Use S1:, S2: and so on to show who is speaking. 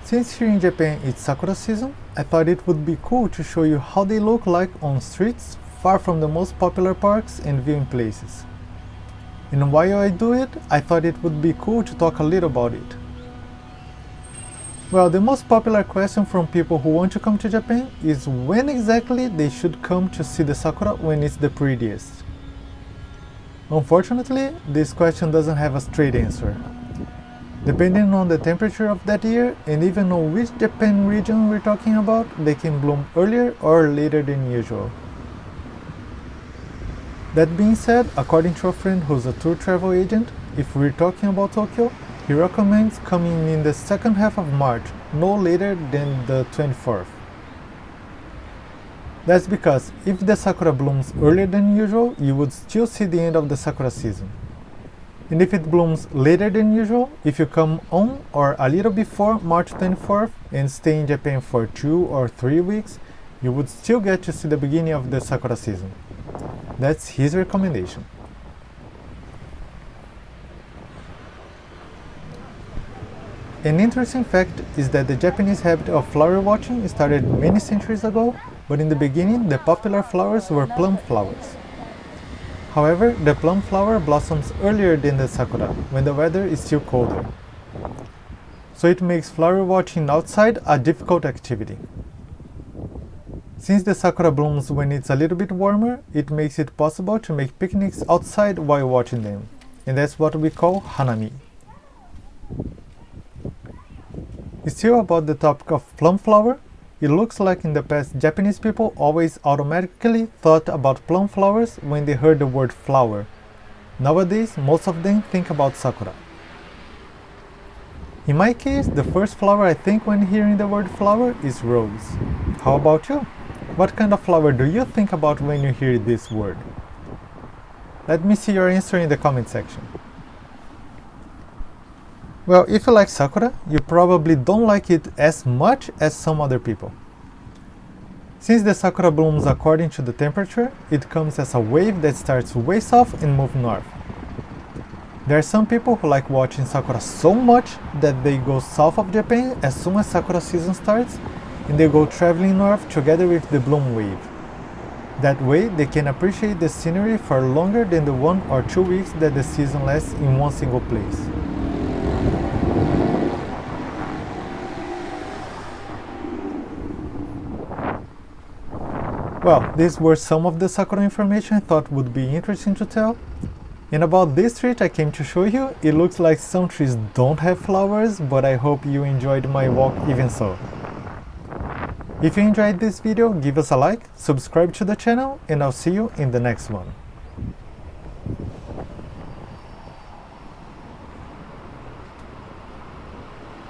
S1: Since here in Japan it's sakura season, I thought it would be cool to show you how they look like on streets far from the most popular parks and viewing places. And while I do it, I thought it would be cool to talk a little about it. Well, the most popular question from people who want to come to Japan is when exactly they should come to see the sakura when it's the prettiest. Unfortunately, this question doesn't have a straight answer. Depending on the temperature of that year and even on which Japan region we're talking about, they can bloom earlier or later than usual. That being said, according to a friend who's a tour travel agent, if we're talking about Tokyo, he recommends coming in the second half of March, no later than the 24th. That's because if the sakura blooms earlier than usual, you would still see the end of the sakura season. And if it blooms later than usual, if you come on or a little before March 24th and stay in Japan for 2 or 3 weeks, you would still get to see the beginning of the sakura season. That's his recommendation. An interesting fact is that the Japanese habit of flower watching started many centuries ago, but in the beginning the popular flowers were plum flowers. However, the plum flower blossoms earlier than the sakura, when the weather is still colder. So it makes flower watching outside a difficult activity. Since the sakura blooms when it's a little bit warmer, it makes it possible to make picnics outside while watching them, and that's what we call hanami. Still about the topic of plum flower, it looks like in the past Japanese people always automatically thought about plum flowers when they heard the word flower. Nowadays, most of them think about sakura. In my case, the first flower I think when hearing the word flower is rose. How about you? What kind of flower do you think about when you hear this word? Let me see your answer in the comment section. Well, if you like sakura, you probably don't like it as much as some other people. Since the sakura blooms according to the temperature, it comes as a wave that starts way south and moves north. There are some people who like watching sakura so much that they go south of Japan as soon as sakura season starts, and they go traveling north together with the bloom wave. That way, they can appreciate the scenery for longer than the 1 or 2 weeks that the season lasts in one single place. Well, these were some of the sakura information I thought would be interesting to tell. And about this street I came to show you, it looks like some trees don't have flowers, but I hope you enjoyed my walk even so. If you enjoyed this video, give us a like, subscribe to the channel, and I'll see you in the next one.